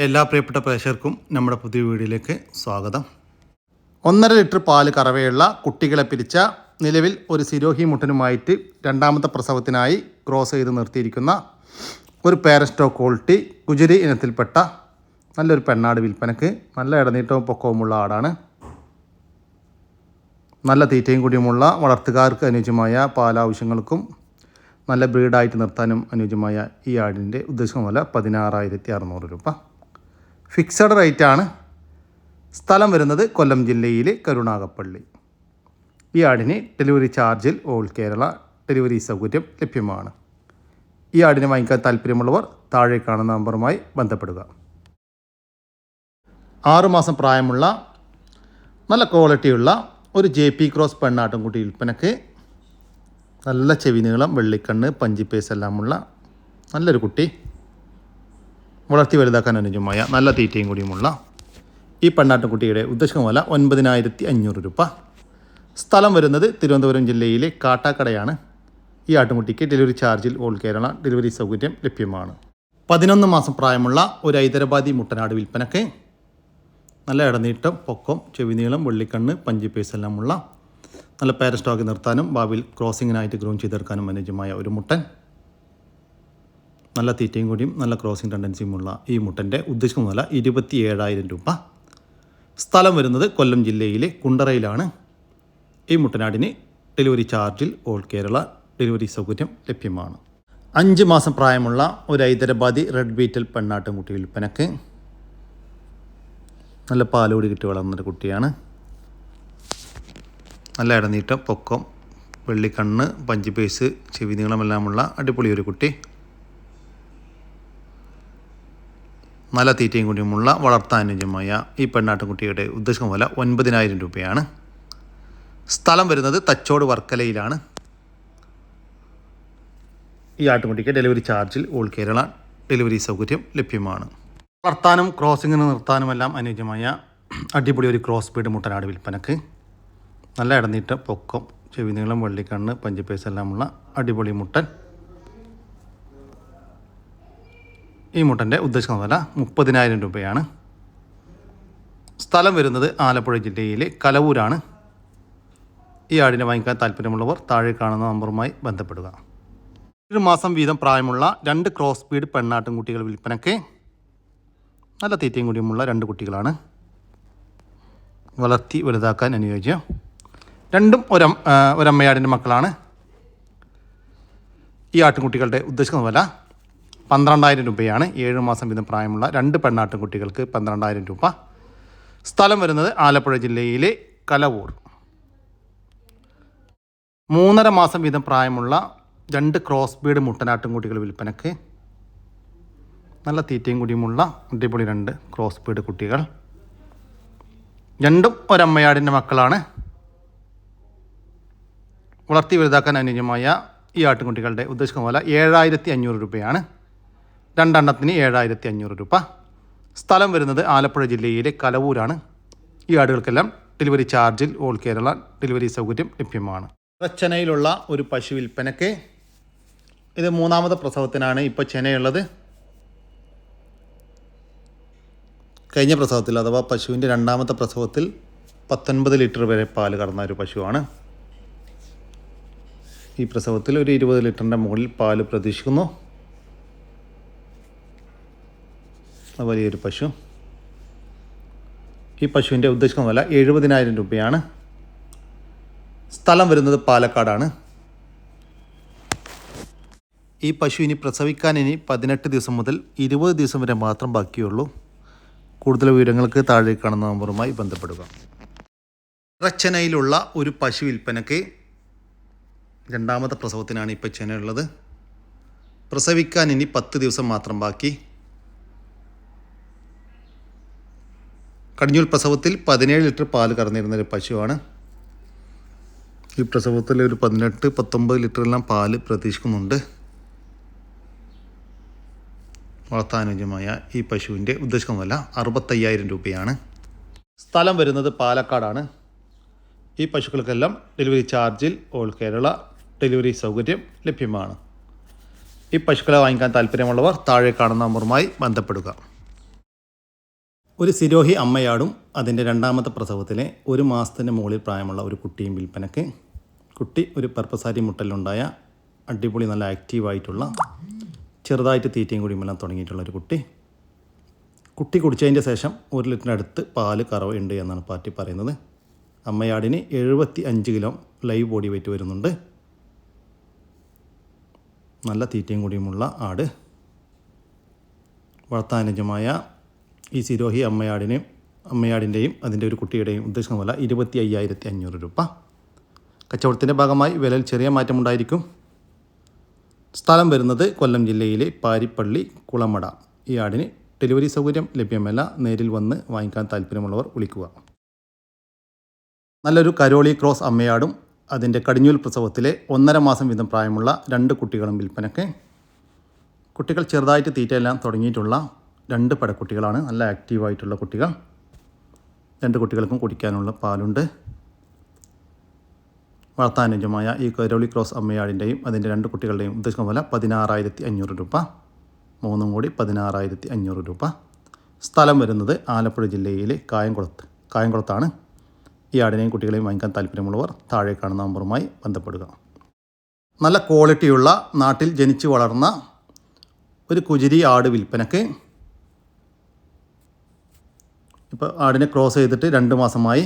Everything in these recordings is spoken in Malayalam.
എല്ലാ പ്രിയപ്പെട്ട പ്രേക്ഷകർക്കും നമ്മുടെ പുതിയ വീഡിയോയിലേക്ക് സ്വാഗതം. 1.5 ലിറ്റർ പാല് കറവയുള്ള കുട്ടികളെ പിരിച്ച നിലവിൽ ഒരു സിരോഹി മുട്ടനുമായിട്ട് രണ്ടാമത്തെ പ്രസവത്തിനായി ക്രോസ് ചെയ്ത് നിർത്തിയിരിക്കുന്ന ഒരു പേരന്റ് സ്റ്റോക്ക് ക്വാളിറ്റി ഗുജരി ഇനത്തിൽപ്പെട്ട നല്ലൊരു പെണ്ണാട് വിൽപ്പനക്ക്. നല്ല ഇടനീട്ടവും പൊക്കവുമുള്ള ആടാണ്. നല്ല തീറ്റയും കൂടിയുമുള്ള വളർത്തുകാർക്ക് അനുയോജ്യമായ പാലാവശ്യങ്ങൾക്കും നല്ല ബ്രീഡായിട്ട് നിർത്താനും അനുയോജ്യമായ ഈ ആടിൻ്റെ ഉദ്ദേശിക്കുന്ന വില 16,600 രൂപ. ഫിക്സഡ് റേറ്റാണ്. സ്ഥലം വരുന്നത് കൊല്ലം ജില്ലയിലെ കരുണാകപ്പള്ളി. ഈ ആടിന് ഡെലിവറി ചാർജിൽ ഓൾ കേരള ഡെലിവറി സൗകര്യം ലഭ്യമാണ്. ഈ ആടിനെ വാങ്ങിക്കാൻ താല്പര്യമുള്ളവർ താഴെ കാണുന്ന നമ്പറുമായി ബന്ധപ്പെടുക. 6 മാസം പ്രായമുള്ള നല്ല ക്വാളിറ്റിയുള്ള ഒരു JP ക്രോസ് പെണ്ണാട്ടുംകുട്ടി വിൽപ്പനക്ക്. നല്ല ചെവി നീളം, വെള്ളിക്കണ്ണ്, പഞ്ചിപ്പേസ് എല്ലാമുള്ള നല്ലൊരു കുട്ടി. വളർത്തി വലുതാക്കാൻ അനുയോജ്യമായ നല്ല തീറ്റയും കൂടിയുമുള്ള ഈ പെണ്ണാട്ടുംകുട്ടിയുടെ ഉദ്ദേശിക്കുന്ന വില 9,500 രൂപ. സ്ഥലം വരുന്നത് തിരുവനന്തപുരം ജില്ലയിലെ കാട്ടാക്കടയാണ്. ഈ ആട്ടുംകുട്ടിക്ക് ഡെലിവറി ചാർജിൽ ഓൾ കേരള ഡെലിവറി സൗകര്യം ലഭ്യമാണ്. 11 മാസം പ്രായമുള്ള ഒരു ഹൈദരാബാദി മുട്ടനാട് വിൽപ്പനക്ക്. നല്ല ഇടനീട്ടം, പൊക്കം, ചെവി നീളം, വെള്ളിക്കണ്ണ്, പഞ്ചിപ്പേസ് എല്ലാമുള്ള നല്ല പേരന്റ് സ്റ്റോക്ക് നിർത്താനും ഭാവിയിൽ ക്രോസിങ്ങിനായിട്ട് ഗ്രൂം ചെയ്തെടുക്കാനും അനുയോജ്യമായ ഒരു മുട്ടൻ. നല്ല തീറ്റയും കൂടിയും നല്ല ക്രോസിംഗ് ടെൻഡൻസിയുമുള്ള ഈ മുട്ടൻ്റെ ഉദ്ദേശിക്കുന്ന വില 27,000 രൂപ. സ്ഥലം വരുന്നത് കൊല്ലം ജില്ലയിലെ കുണ്ടറയിലാണ്. ഈ മുട്ടനാടിന് ഡെലിവറി ചാർജിൽ ഓൾ കേരള ഡെലിവറി സൗകര്യം ലഭ്യമാണ്. 5 മാസം പ്രായമുള്ള ഒരു ഹൈദരാബാദി റെഡ് ബീറ്റൽ പെണ്ണാട്ടുംകുട്ടി വിൽപ്പനക്ക്. നല്ല പാലോടി കിട്ടി വളർന്നൊരു കുട്ടിയാണ്. നല്ല ഇടനീട്ടം, പൊക്കം, വെള്ളിക്കണ്ണ്, പഞ്ചിപ്പേസ്, ചെവി നീളമെല്ലാമുള്ള അടിപൊളി ഒരു കുട്ടി. നല്ല തീറ്റയും കൂടിയുമുള്ള വളർത്താനുയോജ്യമായ ഈ പെണ്ണാട്ടുംകുട്ടിയുടെ ഉദ്ദേശിക്കുന്ന വില 9,000 രൂപയാണ്. സ്ഥലം വരുന്നത് തച്ചോട് വർക്കലയിലാണ്. ഈ ആട്ടുംകുട്ടിക്ക് ഡെലിവറി ചാർജിൽ ഓൾ കേരള ഡെലിവറി സൗകര്യം ലഭ്യമാണ്. വളർത്താനും ക്രോസിങ്ങിന് നിർത്താനുമെല്ലാം അനുയോജ്യമായ അടിപൊളി ഒരു ക്രോസ് ബീഡ് മുട്ടനാട് വിൽപ്പനക്ക്. നല്ല ഇടനീട്ടം, പൊക്കം, ചെവി നീളം, വെള്ളിക്കണ്ണ്, പഞ്ചിപ്പേസ് എല്ലാമുള്ള അടിപൊളി മുട്ടൻ. ഈ മുട്ടൻ്റെ ഉദ്ദേശിക്കുന്ന വില 30,000 രൂപയാണ്. സ്ഥലം വരുന്നത് ആലപ്പുഴ ജില്ലയിലെ കലവൂരാണ്. ഈ ആടിനെ വാങ്ങിക്കാൻ താല്പര്യമുള്ളവർ താഴെ കാണുന്ന നമ്പറുമായി ബന്ധപ്പെടുക. 1 മാസം വീതം പ്രായമുള്ള 2 ക്രോസ് ബീഡ് പെണ്ണാട്ടുംകുട്ടികൾ വിൽപ്പനയ്ക്ക്. നല്ല തീറ്റയും കൂടിയുമുള്ള 2 കുട്ടികളാണ്. വളർത്തി വലുതാക്കാൻ അനുയോജ്യം. രണ്ടും ഒരമ്മയാടിൻ്റെ മക്കളാണ്. ഈ ആട്ടുംകുട്ടികളുടെ ഉദ്ദേശിക്കുന്ന വില 12,000 രൂപയാണ്. 7 മാസം വീതം പ്രായമുള്ള 2 പെണ്ണാട്ടുംകുട്ടികൾക്ക് 12,000 രൂപ. സ്ഥലം വരുന്നത് ആലപ്പുഴ ജില്ലയിലെ കലവൂർ. 3.5 മാസം വീതം പ്രായമുള്ള 2 ക്രോസ് ബീഡ് മുട്ടനാട്ടുംകുട്ടികൾ വിൽപ്പനക്ക്. നല്ല തീറ്റയും കൂടിയുമുള്ള അടിപൊളി 2 ക്രോസ് ബീഡ് കുട്ടികൾ. രണ്ടും ഒരമ്മയാടിൻ്റെ മക്കളാണ്. വളർത്തി വലുതാക്കാൻ അനുയോജ്യമായ ഈ ആട്ടുംകുട്ടികളുടെ ഉദ്ദേശിക്കുന്ന വില 7,500 രൂപയാണ്. 2 എണ്ണത്തിന് 7,500 രൂപ. സ്ഥലം വരുന്നത് ആലപ്പുഴ ജില്ലയിലെ കലവൂരാണ്. ഈ ആടുകൾക്കെല്ലാം ഡെലിവറി ചാർജിൽ ഓൾ കേരള ഡെലിവറി സൗകര്യം ലഭ്യമാണ്. ചെനയിലുള്ള ഒരു പശു വിൽപ്പനയ്ക്ക്. ഇത് 3ാമത്തെ പ്രസവത്തിനാണ് ഇപ്പോൾ ചെനയുള്ളത്. കഴിഞ്ഞ പ്രസവത്തിൽ അഥവാ പശുവിൻ്റെ 2ാമത്തെ പ്രസവത്തിൽ 19 ലിറ്റർ വരെ പാല് കറന്ന ഒരു പശുവാണ്. ഈ പ്രസവത്തിൽ ഒരു 20 ലിറ്ററിൻ്റെ മുകളിൽ പാല് പ്രതീക്ഷിക്കുന്നു. വലിയൊരു പശു. ഈ പശുവിൻ്റെ ഉദ്ദേശിക്കുന്ന വില 70,000 രൂപയാണ്. സ്ഥലം വരുന്നത് പാലക്കാടാണ്. ഈ പശു ഇനി പ്രസവിക്കാൻ 18 ദിവസം മുതൽ 20 ദിവസം വരെ മാത്രം ബാക്കിയുള്ളൂ. കൂടുതൽ വിവരങ്ങൾക്ക് താഴെ കാണുന്ന നമ്പറുമായി ബന്ധപ്പെടുക. ചെനയിലുള്ള ഒരു പശു വിൽപ്പനയ്ക്ക്. 2ാമത്തെ പ്രസവത്തിനാണ് ഇപ്പോൾ ചെനയുള്ളത്. പ്രസവിക്കാൻ 10 ദിവസം മാത്രം ബാക്കി. കടിഞ്ഞൂൽ പ്രസവത്തിൽ 17 ലിറ്റർ പാല് കറന്നിരുന്നൊരു പശുവാണ്. ഈ പ്രസവത്തിൽ ഒരു 18-19 ലിറ്ററെല്ലാം പാല് പ്രതീക്ഷിക്കുന്നുണ്ട്. വളർത്താനുയോജ്യമായ ഈ പശുവിൻ്റെ ഉദ്ദേശിക്കുന്ന വില 65,000 രൂപയാണ്. സ്ഥലം വരുന്നത് പാലക്കാടാണ്. ഈ പശുക്കൾക്കെല്ലാം ഡെലിവറി ചാർജിൽ ഓൾ കേരള ഡെലിവറി സൗകര്യം ലഭ്യമാണ്. ഈ പശുക്കളെ വാങ്ങിക്കാൻ താല്പര്യമുള്ളവർ താഴെ കാണുന്ന നമ്പറുമായി ബന്ധപ്പെടുക. ഒരു സിരോഹി അമ്മയാടും അതിൻ്റെ രണ്ടാമത്തെ പ്രസവത്തിലെ 1 മാസത്തിന് മുകളിൽ പ്രായമുള്ള ഒരു കുട്ടിയും വിൽപ്പനയ്ക്ക്. കുട്ടി ഒരു പർപ്പസാരി മുട്ടലുണ്ടായ അടിപൊളി നല്ല ആക്റ്റീവായിട്ടുള്ള ചെറുതായിട്ട് തീറ്റയും കുടിയുമെല്ലാം തുടങ്ങിയിട്ടുള്ള ഒരു കുട്ടി. കുട്ടി കുടിച്ചതിൻ്റെ ശേഷം 1 ലിറ്ററിന് അടുത്ത് പാല് കറവുണ്ട് എന്നാണ് പാർട്ടി പറയുന്നത്. അമ്മയാടിന് 75 കിലോ ലൈവ് ബോഡി വെയിറ്റ് വരുന്നുണ്ട്. നല്ല തീറ്റയും കുടിയുമുള്ള ആട്. വളർത്താനുജമായ ഈ സിരോഹി അമ്മയാടിൻ്റെയും അതിൻ്റെ ഒരു കുട്ടിയുടെയും ഉദ്ദേശിക്കുന്ന വില 25,500 രൂപ. കച്ചവടത്തിൻ്റെ ഭാഗമായി വിലയിൽ ചെറിയ മാറ്റമുണ്ടായിരിക്കും. സ്ഥലം വരുന്നത് കൊല്ലം ജില്ലയിലെ പാരിപ്പള്ളി കുളമട. ഈ ആടിന് ഡെലിവറി സൗകര്യം ലഭ്യമല്ല. നേരിൽ വന്ന് വാങ്ങിക്കാൻ താല്പര്യമുള്ളവർ വിളിക്കുക. നല്ലൊരു കരോളി ക്രോസ് അമ്മയാടും അതിൻ്റെ കടിഞ്ഞൂൽ പ്രസവത്തിലെ 1.5 മാസം വീതം പ്രായമുള്ള 2 കുട്ടികളും വിൽപ്പനയ്ക്ക്. കുട്ടികൾ ചെറുതായിട്ട് തീറ്റയെല്ലാം തുടങ്ങിയിട്ടുള്ള 2 പടക്കുട്ടികളാണ്. നല്ല ആക്റ്റീവായിട്ടുള്ള കുട്ടികൾ. 2 കുട്ടികൾക്കും കുടിക്കാനുള്ള പാലുണ്ട്. വളർത്താനുജമായ ഈ കരോളി ക്രോസ് അമ്മയാടിൻ്റെയും അതിൻ്റെ 2 കുട്ടികളുടെയും ഉദ്ദേശിക്കുന്ന വില 16,500 രൂപ. 3 കൂടി 16,500 രൂപ. സ്ഥലം വരുന്നത് ആലപ്പുഴ ജില്ലയിലെ കായംകുളത്താണ്. ഈ ആടിനെയും കുട്ടികളെയും വാങ്ങിക്കാൻ താല്പര്യമുള്ളവർ താഴെ കാണുന്ന നമ്പറുമായി ബന്ധപ്പെടുക. നല്ല ക്വാളിറ്റിയുള്ള നാട്ടിൽ ജനിച്ചു വളർന്ന ഒരു കുജിരി ആട് വിൽപ്പനയ്ക്ക്. ഇപ്പോൾ ആടിനെ ക്രോസ് ചെയ്തിട്ട് 2 മാസമായി.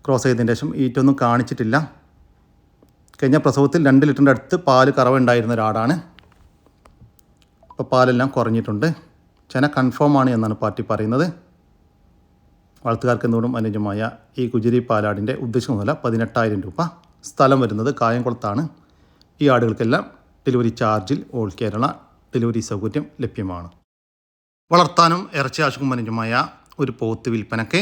ക്രോസ് ചെയ്തതിന് ശേഷം ഈറ്റൊന്നും കാണിച്ചിട്ടില്ല. കഴിഞ്ഞ പ്രസവത്തിൽ 2 ലിറ്ററിൻ്റെ അടുത്ത് പാല് കറവുണ്ടായിരുന്ന ഒരാടാണ്. ഇപ്പോൾ പാലെല്ലാം കുറഞ്ഞിട്ടുണ്ട്. ചെന കൺഫേം ആണ് എന്നാണ് പാർട്ടി പറയുന്നത്. വളർത്തുകാർക്ക് എന്തുകൊണ്ടും അനുയോജ്യമായ ഈ കുജിരി പാലാടിൻ്റെ ഉദ്ദേശിക്കുന്ന വില 18,000 രൂപ. സ്ഥലം വരുന്നത് കായംകുളത്താണ്. ഈ ആടുകൾക്കെല്ലാം ഡെലിവറി ചാർജിൽ ഓൾ കേരള ഡെലിവറി സൗകര്യം ലഭ്യമാണ്. വളർത്താനും ഇറച്ചി ആവശ്യക്കും അനുയോജ്യമായ ഒരു പോത്ത് വിൽപ്പനയ്ക്ക്.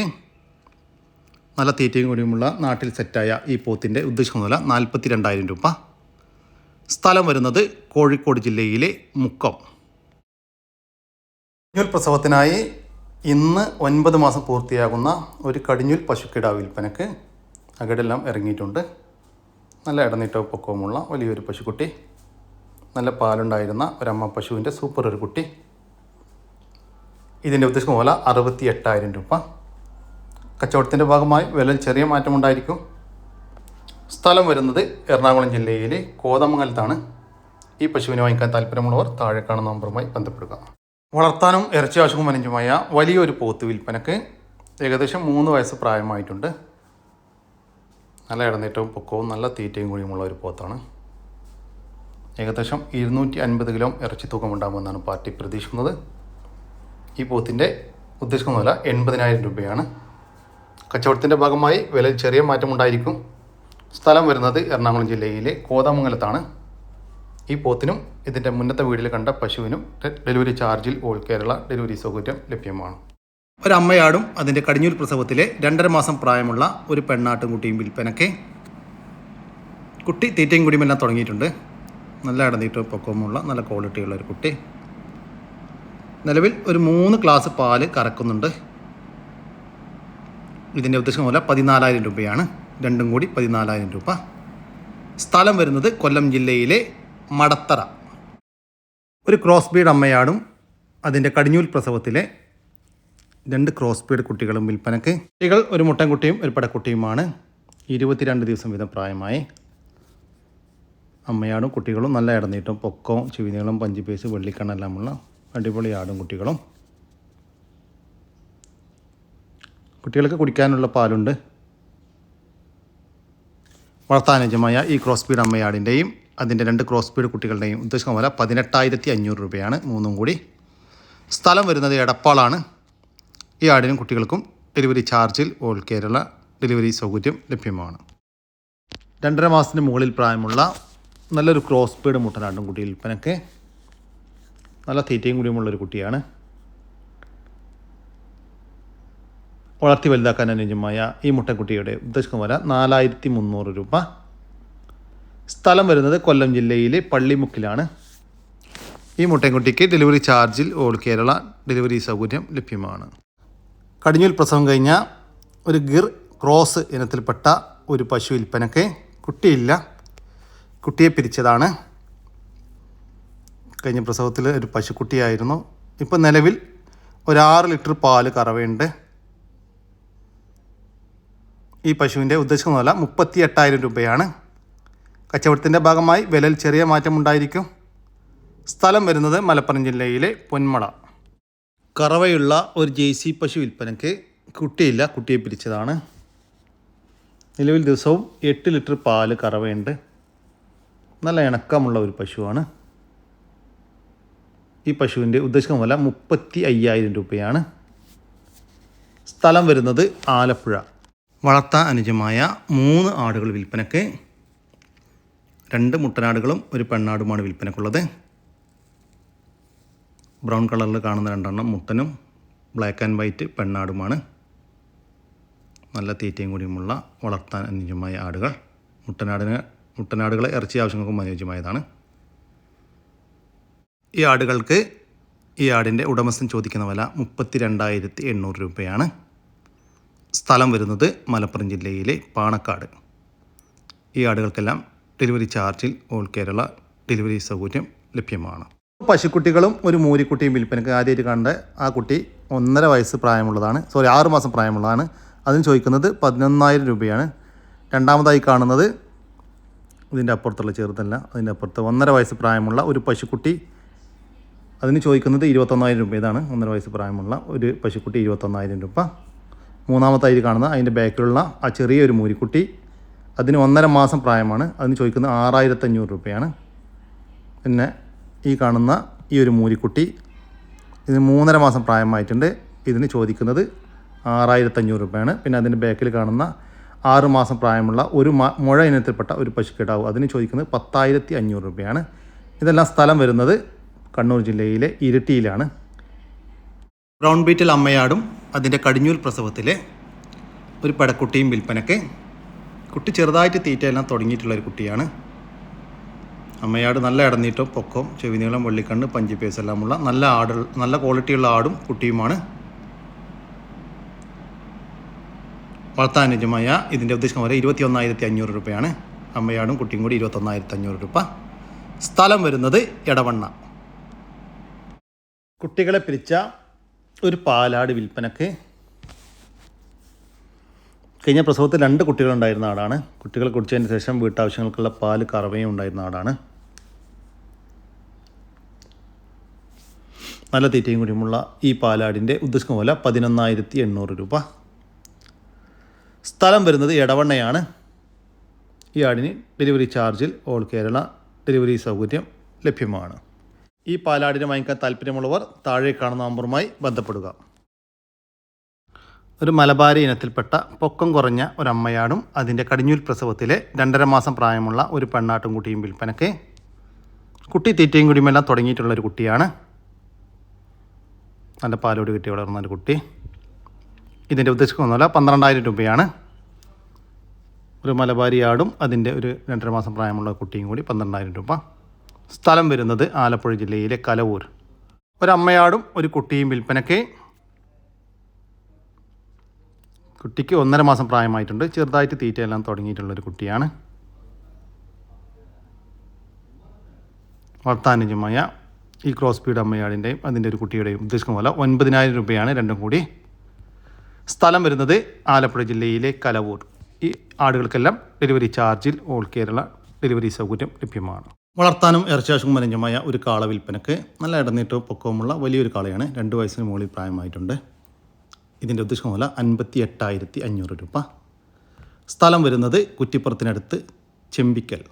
നല്ല തീറ്റയും കൂടിയുമുള്ള നാട്ടിൽ സെറ്റായ ഈ പോത്തിൻ്റെ ഉദ്ദേശിക്കുന്ന വില 42,000 രൂപ. സ്ഥലം വരുന്നത് കോഴിക്കോട് ജില്ലയിലെ മുക്കം. കടിഞ്ഞൂൽ പ്രസവത്തിനായി ഇന്ന് 9 മാസം പൂർത്തിയാകുന്ന ഒരു കടിഞ്ഞൂൽ പശുക്കിട വിൽപ്പനയ്ക്ക്. അകടെല്ലാം ഇറങ്ങിയിട്ടുണ്ട്. നല്ല ഇടനീട്ടവും പൊക്കവുമുള്ള വലിയൊരു പശുക്കുട്ടി. നല്ല പാലുണ്ടായിരുന്ന ഒരമ്മ പശുവിൻ്റെ സൂപ്പർ ഒരു കുട്ടി. ഇതിൻ്റെ ഉദ്ദേശിക്കുന്ന വില 68,000 രൂപ. കച്ചവടത്തിൻ്റെ ഭാഗമായി വിലയിൽ ചെറിയ മാറ്റമുണ്ടായിരിക്കും. സ്ഥലം വരുന്നത് എറണാകുളം ജില്ലയിലെ കോതമംഗലത്താണ്. ഈ പശുവിനെ വാങ്ങിക്കാൻ താല്പര്യമുള്ളവർ താഴെ കാണുന്ന നമ്പറുമായി ബന്ധപ്പെടുക. വളർത്താനും ഇറച്ചി ആവശ്യവും അനുയോജ്യമായ വലിയൊരു പോത്ത് വിൽപ്പനയ്ക്ക്. ഏകദേശം 3 വയസ്സ് പ്രായമായിട്ടുണ്ട്. നല്ല ഇടനീട്ടവും പൊക്കവും നല്ല തീറ്റയും കൂടിയുമുള്ള ഒരു പോത്താണ്. ഏകദേശം 250 കിലോ ഇറച്ചി തൂക്കമുണ്ടാകുമെന്നാണ് പാർട്ടി പ്രതീക്ഷിക്കുന്നത്. ഈ പോത്തിൻ്റെ ഉദ്ദേശിക്കുന്ന വില 80,000 രൂപയാണ്. കച്ചവടത്തിൻ്റെ ഭാഗമായി വിലയിൽ ചെറിയ മാറ്റമുണ്ടായിരിക്കും. സ്ഥലം വരുന്നത് എറണാകുളം ജില്ലയിലെ കോതമംഗലത്താണ്. ഈ പോത്തിനും ഇതിൻ്റെ മുന്നത്തെ വീട്ടിൽ കണ്ട പശുവിനും ഡെലിവറി ചാർജിൽ ഓൾ കേരള ഡെലിവറി സൗകര്യം ലഭ്യമാണ്. ഒരമ്മയാടും അതിൻ്റെ കടിഞ്ഞൂൽ പ്രസവത്തിലെ 2.5 മാസം പ്രായമുള്ള ഒരു പെണ്ണാട്ടും കുട്ടിയും വിൽപ്പനയ്ക്ക്. കുട്ടി തീറ്റയും കുടിയുമെല്ലാം തുടങ്ങിയിട്ടുണ്ട്. നല്ല ഇടനീട്ടവും പൊക്കവുമുള്ള നല്ല ക്വാളിറ്റിയുള്ള ഒരു കുട്ടി. നിലവിൽ ഒരു 3 ഗ്ലാസ് പാല് കറക്കുന്നുണ്ട്. ഇതിൻ്റെ ഉദ്ദേശിക്കുന്ന വില 14,000 രൂപയാണ്. 2 കൂടി 14,000 രൂപ. സ്ഥലം വരുന്നത് കൊല്ലം ജില്ലയിലെ മടത്തറ. ഒരു ക്രോസ് ബീഡ് അമ്മയാടും അതിൻ്റെ കടിഞ്ഞൂൽ പ്രസവത്തിലെ 2 ക്രോസ് ബീഡ് കുട്ടികളും വിൽപ്പനയ്ക്ക്. കുട്ടികൾ ഒരു മുട്ടൻകുട്ടിയും ഒരു പടക്കുട്ടിയുമാണ്. 22 ദിവസം വീതം പ്രായമായി. അമ്മയാടും കുട്ടികളും നല്ല ഇടനീട്ടും പൊക്കവും ചെവിനീളം പഞ്ചിപ്പേസ് വെള്ളിക്കണ്ണെല്ലാമുള്ള അടിപൊളി ആടും കുട്ടികളും. കുട്ടികൾക്ക് കുടിക്കാനുള്ള പാലുണ്ട്. വളർത്താനുജമായ ഈ ക്രോസ് ബീഡ് അമ്മയാടിൻ്റെയും അതിൻ്റെ 2 ക്രോസ് ബീഡ് കുട്ടികളുടെയും ഉദ്ദേശിക്കുന്ന വില 18,500 രൂപയാണ്. 3 കൂടി. സ്ഥലം വരുന്നത് എടപ്പാളാണ്. ഈ ആടിനും കുട്ടികൾക്കും ഡെലിവറി ചാർജിൽ ഓൾ കേരള ഡെലിവറി സൗകര്യം ലഭ്യമാണ്. 2.5 മാസത്തിന് മുകളിൽ പ്രായമുള്ള നല്ലൊരു ക്രോസ് ബീഡ് മുട്ടനാട്ടും കുട്ടി വിൽപ്പനയ്ക്ക്. നല്ല തീറ്റയും കൂടിയുമുള്ളൊരു കുട്ടിയാണ്. വളർത്തി വലുതാക്കാൻ അനുയോജ്യമായ ഈ മുട്ടക്കുട്ടിയുടെ ഉദ്ദേശിക്കുന്ന വില 4,300 രൂപ. സ്ഥലം വരുന്നത് കൊല്ലം ജില്ലയിലെ പള്ളിമുക്കിലാണ്. ഈ മുട്ടൻകുട്ടിക്ക് ഡെലിവറി ചാർജിൽ ഓൾ കേരള ഡെലിവറി സൗകര്യം ലഭ്യമാണ്. കടിഞ്ഞൂൽ പ്രസവം കഴിഞ്ഞ ഒരു ഗിർ ക്രോസ് ഇനത്തിൽപ്പെട്ട ഒരു പശു വിൽപ്പനയ്ക്ക്. കുട്ടിയില്ല, കുട്ടിയെ പിരിച്ചതാണ്. കഴിഞ്ഞ പ്രസവത്തിൽ ഒരു പശുക്കുട്ടിയായിരുന്നു. ഇപ്പോൾ നിലവിൽ ഒരു 6 ലിറ്റർ പാല് കറവയുണ്ട്. ഈ പശുവിൻ്റെ ഉദ്ദേശിക്കുന്ന വില 38,000 രൂപയാണ്. കച്ചവടത്തിൻ്റെ ഭാഗമായി വിലയിൽ ചെറിയ മാറ്റമുണ്ടായിരിക്കും. സ്ഥലം വരുന്നത് മലപ്പുറം ജില്ലയിലെ പൊന്മള. കറവയുള്ള ഒരു ജേഴ്സി പശു വിൽപ്പനയ്ക്ക്. കുട്ടിയില്ല, കുട്ടിയെ പിരിച്ചതാണ്. നിലവിൽ ദിവസവും 8 ലിറ്റർ പാല് കറവയുണ്ട്. നല്ല ഇണക്കമുള്ള ഒരു പശുവാണ്. ഈ പശുവിൻ്റെ ഉദ്ദേശിക്കുന്ന വില 35,000 രൂപയാണ്. സ്ഥലം വരുന്നത് ആലപ്പുഴ. വളർത്താൻ അനുയോജ്യമായ 3 ആടുകൾ വിൽപ്പനയ്ക്ക്. 2 മുട്ടനാടുകളും ഒരു പെണ്ണാടുമാണ് വിൽപ്പനയ്ക്കുള്ളത്. ബ്രൗൺ കളറിൽ കാണുന്ന 2 എണ്ണം മുട്ടനും ബ്ലാക്ക് ആൻഡ് വൈറ്റ് പെണ്ണാടുമാണ്. നല്ല തീറ്റയും കൂടിയുമുള്ള വളർത്താൻ അനുയോജ്യമായ ആടുകൾ. മുട്ടനാടുകളെ ഇറച്ചി ആവശ്യങ്ങൾക്കും അനുയോജ്യമായതാണ്. ഈ ആടുകൾക്ക് ഈ ആടിൻ്റെ ഉടമസ്ഥൻ ചോദിക്കുന്ന വില 32,800 രൂപയാണ്. സ്ഥലം വരുന്നത് മലപ്പുറം ജില്ലയിലെ പാണക്കാട്. ഈ ആടുകൾക്കെല്ലാം ഡെലിവറി ചാർജിൽ ഓൾ കേരള ഡെലിവറി സൗകര്യം ലഭ്യമാണ്. പശുക്കുട്ടികളും ഒരു മൂരിക്കുട്ടിയും വിൽപ്പനയ്ക്ക്. ആദ്യമായിട്ട് കണ്ട ആ കുട്ടി 1.5 വയസ്സ് പ്രായമുള്ളതാണ്. 6 മാസം പ്രായമുള്ളതാണ്. അതിന് ചോദിക്കുന്നത് 11,000 രൂപയാണ്. രണ്ടാമതായി കാണുന്നത് ഇതിൻ്റെ അപ്പുറത്തുള്ള ചെറുതല്ല, അതിൻ്റെ അപ്പുറത്ത് 1.5 വയസ്സ് പ്രായമുള്ള ഒരു പശുക്കുട്ടി. അതിന് ചോദിക്കുന്നത് 21,000 രൂപ. ഇതാണ് 1.5 വയസ്സ് പ്രായമുള്ള ഒരു പശുക്കുട്ടി, 21,000 രൂപ. മൂന്നാമതായി കാണുന്ന അതിൻ്റെ ബാക്കിലുള്ള ആ ചെറിയൊരു മൂരിക്കുട്ടി, അതിന് 1.5 മാസം പ്രായമാണ്. അതിന് ചോദിക്കുന്നത് 6,500 രൂപയാണ്. പിന്നെ ഈ കാണുന്ന ഈ ഒരു മൂരിക്കുട്ടി, ഇതിന് 3.5 മാസം പ്രായമായിട്ടുണ്ട്. ഇതിന് ചോദിക്കുന്നത് 6,500 രൂപയാണ്. പിന്നെ അതിൻ്റെ ബാക്കിൽ കാണുന്ന 6 മാസം പ്രായമുള്ള ഒരു മുഴ ഇനത്തിൽപ്പെട്ട ഒരു പശുക്കിടാവ്, അതിന് ചോദിക്കുന്നത് 10,500 രൂപയാണ്. ഇതെല്ലാം സ്ഥലം വരുന്നത് കണ്ണൂർ ജില്ലയിലെ ഇരിട്ടിയിലാണ്. ബ്രൗൺ ബീറ്റിൽ അമ്മയാടും അതിൻ്റെ കടിഞ്ഞൂൽ പ്രസവത്തിലെ ഒരു പടക്കുട്ടിയും വിൽപ്പനയ്ക്ക്. കുട്ടി ചെറുതായിട്ട് തീറ്റയെല്ലാം തുടങ്ങിയിട്ടുള്ളൊരു കുട്ടിയാണ്. അമ്മയാട് നല്ല ഇടനീട്ടം, പൊക്കം, ചെവിനീളം, വെള്ളിക്കണ്ണ്, പഞ്ചിപ്പേസ് എല്ലാമുള്ള നല്ല ക്വാളിറ്റിയുള്ള ആടും കുട്ടിയുമാണ്. വളർത്താൻ അനുയോജ്യമായ ഇതിൻ്റെ ഉദ്ദേശിക്കുന്ന വില 21,500 രൂപയാണ്. അമ്മയാടും കുട്ടിയും കൂടി 21,500 രൂപ. സ്ഥലം വരുന്നത് എടവണ്ണ. കുട്ടികളെ പിരിച്ച ഒരു പാലാട് വിൽപ്പനയ്ക്ക്. കഴിഞ്ഞ പ്രസവത്തിൽ 2 കുട്ടികളുണ്ടായിരുന്ന ആടാണ്. കുട്ടികൾ കുടിച്ചതിന് ശേഷം വീട്ടാവശ്യങ്ങൾക്കുള്ള പാല് കറവയും ഉണ്ടായിരുന്ന ആടാണ്. നല്ല തീറ്റയും കൂടിയുമുള്ള ഈ പാലാടിൻ്റെ ഉദ്ദേശിക്കുന്ന വില 11,800 രൂപ. സ്ഥലം വരുന്നത് എടവണ്ണയാണ്. ഈ ആടിന് ഡെലിവറി ചാർജിൽ ഓൾ കേരള ഡെലിവറി സൗകര്യം ലഭ്യമാണ്. ഈ പാലാടിനെ വാങ്ങിക്കാൻ താല്പര്യമുള്ളവർ താഴെ കാണുന്ന നമ്പറുമായി ബന്ധപ്പെടുക. ഒരു മലബാരി ഇനത്തിൽപ്പെട്ട പൊക്കം കുറഞ്ഞ ഒരമ്മയാടും അതിൻ്റെ കടിഞ്ഞൂൽ പ്രസവത്തിലെ 2.5 മാസം പ്രായമുള്ള ഒരു പെണ്ണാട്ടും കുട്ടിയും വിൽപ്പനയ്ക്ക്. കുട്ടി തീറ്റയും കുടിയുമെല്ലാം തുടങ്ങിയിട്ടുള്ളൊരു കുട്ടിയാണ്. നല്ല പാലോട് കിട്ടി വളർന്നൊരു കുട്ടി. ഇതിൻ്റെ ഉദ്ദേശിക്കുന്ന വില 12,000 രൂപയാണ്. ഒരു മലബാരി ആടും അതിൻ്റെ ഒരു 2.5 മാസം പ്രായമുള്ള കുട്ടിയും കൂടി 12,000 രൂപ. സ്ഥലം വരുന്നത് ആലപ്പുഴ ജില്ലയിലെ കലവൂർ. ഒരമ്മയാടും ഒരു കുട്ടിയും വിൽപ്പനയ്ക്ക്. കുട്ടിക്ക് 1.5 മാസം പ്രായമായിട്ടുണ്ട്. ചെറുതായിട്ട് തീറ്റയെല്ലാം തുടങ്ങിയിട്ടുള്ളൊരു കുട്ടിയാണ്. വളർത്താനുജമായ ഈ ക്രോസ് ബീഡ് അമ്മയാടിൻ്റെയും അതിൻ്റെ ഒരു കുട്ടിയുടെയും ഉദ്ദേശിക്കുന്ന പോലെ 9,000 രൂപയാണ് രണ്ടും കൂടി. സ്ഥലം വരുന്നത് ആലപ്പുഴ ജില്ലയിലെ കലവൂർ. ഈ ആടുകൾക്കെല്ലാം ഡെലിവറി ചാർജിൽ ഓൾ കേരള ഡെലിവറി സൗകര്യം ലഭ്യമാണ്. വളർത്താനും ഇറച്ചിയാവശ്യം അനുയോജ്യമായ ഒരു കാള വിൽപ്പനയ്ക്ക്. നല്ല ഇടനീട്ടവും പൊക്കവുമുള്ള വലിയൊരു കാളയാണ്. 2 വയസ്സിന് മുകളിൽ പ്രായമായിട്ടുണ്ട്. ഇതിൻ്റെ ഉദ്ദേശിക്കുന്ന വില 58,500 രൂപ. സ്ഥലം വരുന്നത് കുറ്റിപ്പുറത്തിനടുത്ത് ചെമ്പിക്കൽ.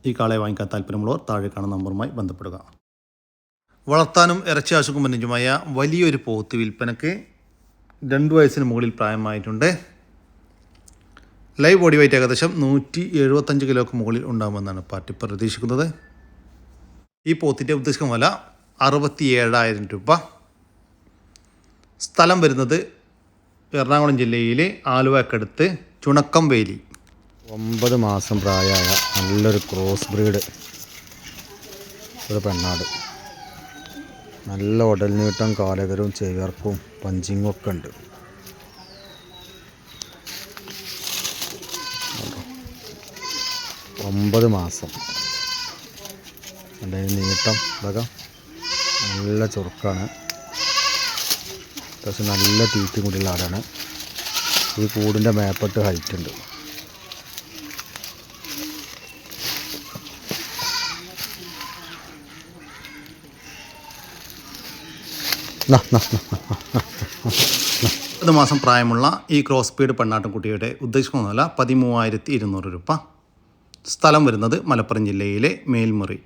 ഈ കാളയെ വാങ്ങിക്കാൻ താല്പര്യമുള്ളവർ താഴെ കാണുന്ന നമ്പറുമായി ബന്ധപ്പെടുക. വളർത്താനും ഇറച്ചിയാവശ്യം അനുയോജ്യമായ വലിയൊരു പോത്ത് വിൽപ്പനയ്ക്ക്. 2 വയസ്സിന് മുകളിൽ പ്രായമായിട്ടുണ്ട്. ലൈവ് ബോഡി വെയ്റ്റ് ഏകദേശം 175 കിലോക്ക് മുകളിൽ ഉണ്ടാകുമെന്നാണ് പാർട്ടി പ്രതീക്ഷിക്കുന്നത്. ഈ പോത്തിൻ്റെ ഉദ്ദേശിക്കുന്ന വില 67,000 രൂപ. സ്ഥലം വരുന്നത് എറണാകുളം ജില്ലയിലെ ആലുവക്കടുത്ത് ചുണക്കംവേലി. 9 മാസം പ്രായമായ നല്ലൊരു ക്രോസ് ബ്രീഡ് ഒരു പെണ്ണാട്. നല്ല ഉടൽ നീട്ടം, കാലകരവും ചെവിയർപ്പും പഞ്ചിങ്ങും ഒക്കെ ഉണ്ട്. 9 മാസം. അതിൻ്റെ നീട്ടം ഇതൊക്കെ നല്ല ചുരുക്കാണ്. അത്യാവശ്യം നല്ല തീറ്റും കൂടിയുള്ള ആടാണ്. ഈ കൂടിൻ്റെ മേപ്പെട്ട് ഹൈറ്റ് ഉണ്ട്. മാസം പ്രായമുള്ള ഈ ക്രോസ് ബീഡ് പെണ്ണാട്ടുംകുട്ടിയുടെ ഉദ്ദേശിക്കുന്ന വില 13,200 രൂപ. സ്ഥലം വരുന്നത് മലപ്പുറം ജില്ലയിലെ മേൽമുറി.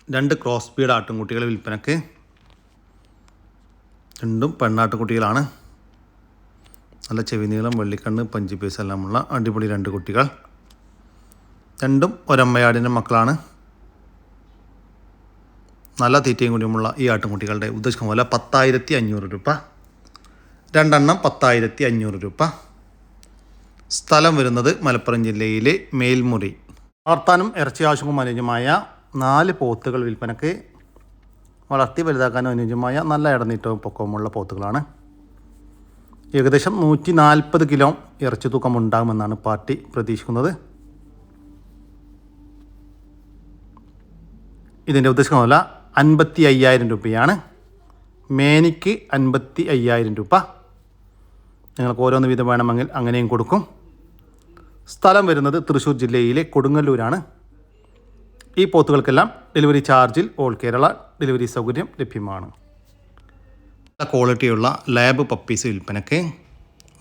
2 ക്രോസ് ബീഡ് ആട്ടുംകുട്ടികൾ വിൽപ്പനക്ക്. രണ്ടും പെണ്ണാട്ടുംകുട്ടികളാണ്. നല്ല ചെവി നീളം, വെള്ളിക്കണ്ണ്, പഞ്ചിപ്പേസ് എല്ലാമുള്ള അടിപൊളി 2 കുട്ടികൾ. രണ്ടും ഒരമ്മയാടിൻ്റെ മക്കളാണ്. നല്ല തീറ്റയും കൂടിയുമുള്ള ഈ ആട്ടുംകുട്ടികളുടെ ഉദ്ദേശിക്കുന്ന വില 10,500 രൂപ. 2 എണ്ണം 10,500 രൂപ. സ്ഥലം വരുന്നത് മലപ്പുറം ജില്ലയിലെ മേൽമുറി. വളർത്താനും ഇറച്ചി ആവശ്യവും അനുയോജ്യമായ 4 പോത്തുകൾ വിൽപ്പനക്ക്. വളർത്തി വലുതാക്കാനും അനുയോജ്യമായ നല്ല ഇടനീട്ടവും പൊക്കവുമുള്ള പോത്തുകളാണ്. ഏകദേശം 140 കിലോ ഇറച്ചി തൂക്കം ഉണ്ടാകുമെന്നാണ് പാർട്ടി പ്രതീക്ഷിക്കുന്നത്. ഇതിൻ്റെ ഉദ്ദേശിക്കുന്ന വില 55,000 രൂപയാണ്. മേനിക്ക് 55,000 രൂപ. നിങ്ങൾക്ക് ഓരോന്ന് വീതം വേണമെങ്കിൽ അങ്ങനെയും കൊടുക്കും. സ്ഥലം വരുന്നത് തൃശ്ശൂർ ജില്ലയിലെ കൊടുങ്ങല്ലൂരാണ്. ഈ പോത്തുകൾക്കെല്ലാം ഡെലിവറി ചാർജിൽ ഓൾ കേരള ഡെലിവറി സൗകര്യം ലഭ്യമാണ്. നല്ല ക്വാളിറ്റിയുള്ള ലാബ് പപ്പീസ് വിൽപ്പനയ്ക്ക്.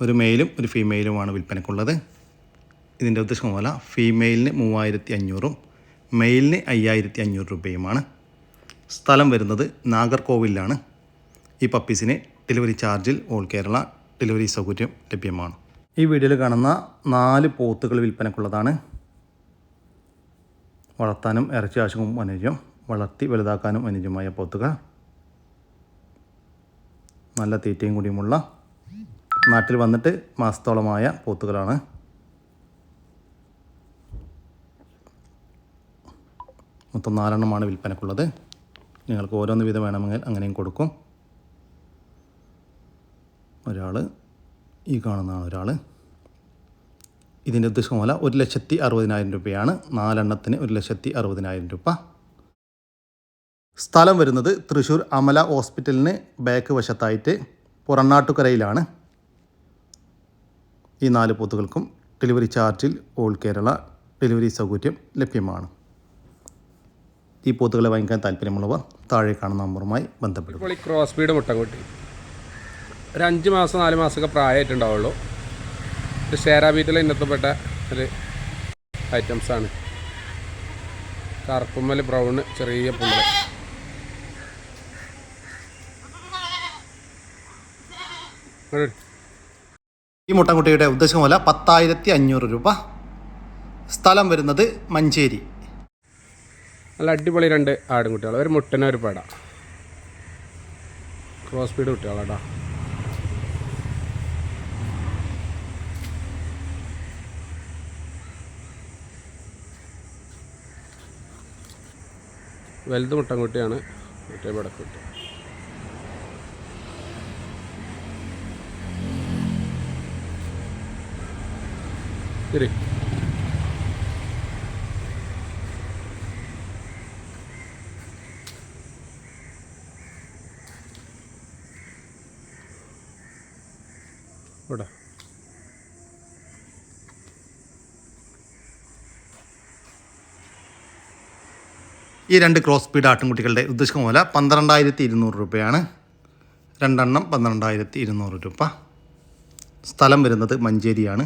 ഒരു മെയിലും ഒരു ഫീമെയിലുമാണ് വിൽപ്പനയ്ക്കുള്ളത്. ഇതിൻ്റെ ഉദ്ദേശം പോലെ ഫീമെയിലിന് 3,500 മെയിലിന് 5,500 രൂപയുമാണ്. സ്ഥലം വരുന്നത് നാഗർകോവിലാണ്. ഈ പപ്പീസിന് ഡെലിവറി ചാർജിൽ ഓൾ കേരള ഡെലിവറി സൗകര്യം ലഭ്യമാണ്. ഈ വീഡിയോയിൽ കാണുന്ന 4 പോത്തുകൾ വിൽപ്പനക്കുള്ളതാണ്. വളർത്താനും ഇറച്ചി ആവശ്യവും അനുയോജ്യം, വളർത്തി വലുതാക്കാനും അനുയോജ്യമായ പോത്തുകൾ. നല്ല തീറ്റയും കൂടിയുമുള്ള, നാട്ടിൽ വന്നിട്ട് മാസത്തോളമായ പോത്തുകളാണ്. മൊത്തം 4 എണ്ണമാണ് വിൽപ്പനക്കുള്ളത്. നിങ്ങൾക്ക് ഓരോന്ന് വീതം വേണമെങ്കിൽ അങ്ങനെയും കൊടുക്കും. ഒരാൾ ഈ കാണുന്നതാണ് ഒരാൾ. ഇതിൻ്റെ ഉദ്ദേശം പോലെ 1,60,000 രൂപയാണ്. 4 എണ്ണത്തിന് 1,60,000 രൂപ. സ്ഥലം വരുന്നത് തൃശ്ശൂർ അമല ഹോസ്പിറ്റലിന് ബാക്ക് വശത്തായിട്ട് പുറനാട്ടുകരയിലാണ്. ഈ 4 പോത്തുകൾക്കും ഡെലിവറി ചാർജിൽ ഓൾ കേരള ഡെലിവറി സൗകര്യം ലഭ്യമാണ്. ഈ പോത്തുകളെ വാങ്ങിക്കാൻ താല്പര്യമുള്ളവർ താഴെ കാണുന്ന നമ്പറുമായി ബന്ധപ്പെടും. ഇപ്പോൾ ഈ ക്രോസ് ബീഡ് മുട്ടൻകുട്ടി ഒരു 5 മാസം 4 മാസമൊക്കെ പ്രായമായിട്ടുണ്ടാവുള്ളൂ. ഒരു ഷേരാ ബീറ്റിൽ ഇന്നത്തപ്പെട്ട ഒരു ഐറ്റംസാണ്. കറുപ്പുമ്മൽ ബ്രൗണ് ചെറിയ പുള്ളി. ഈ മുട്ടൻകുട്ടിയുടെ ഉദ്ദേശം പോലെ 10,500 രൂപ. സ്ഥലം വരുന്നത് മഞ്ചേരി. നല്ല അടിപൊളി 2 ആടുംകുട്ടികൾ, ഒരു മുട്ടന ഒരു പട. ക്രോസ് ബീഡ് കുട്ടികളാട്ടോ. വലുത് മുട്ടൻകുട്ടിയാണ്, മറ്റേ പടക്കുട്ടി. ശരി. ഇവിടെ ഈ 2 ക്രോസ് ബീഡ് ആട്ടിൻകുട്ടികളുടെ ഉദ്ദേശിക്കുന്ന പോലെ 12,200 രൂപയാണ്. 2 എണ്ണം 12,200 രൂപ. സ്ഥലം വരുന്നത് മഞ്ചേരിയാണ്.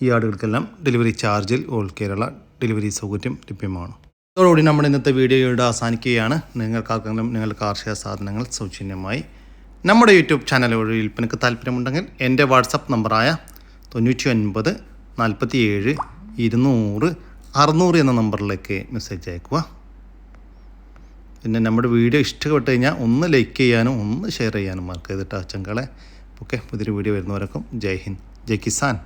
ഈ ആടുകൾക്കെല്ലാം ഡെലിവറി ചാർജിൽ ഓൾ കേരള ഡെലിവറി സൗകര്യം ലഭ്യമാണ്. അതോടുകൂടി നമ്മുടെ ഇന്നത്തെ വീഡിയോയുടെ അവസാനിക്കുകയാണ്. നിങ്ങൾക്കാർക്കെങ്കിലും നിങ്ങളുടെ കാർഷിക സാധനങ്ങൾ സൗജന്യമായി നമ്മുടെ യൂട്യൂബ് ചാനൽ വഴി വിൽപ്പനയ്ക്ക് താല്പര്യമുണ്ടെങ്കിൽ എൻ്റെ വാട്സപ്പ് നമ്പറായ 99 47 200 600 എന്ന നമ്പറിലേക്ക് മെസ്സേജ് അയക്കുക. പിന്നെ നമ്മുടെ വീഡിയോ ഇഷ്ടപ്പെട്ട് കഴിഞ്ഞാൽ ഒന്ന് ലൈക്ക് ചെയ്യാനും ഒന്ന് ഷെയർ ചെയ്യാനും മറക്കരുത് കേട്ടോ ചങ്കളെ. ഓക്കെ, പുതിയൊരു വീഡിയോ വരുന്നവരൊക്കെ ജയ് ഹിന്ദ്, ജയ് കിസാൻ.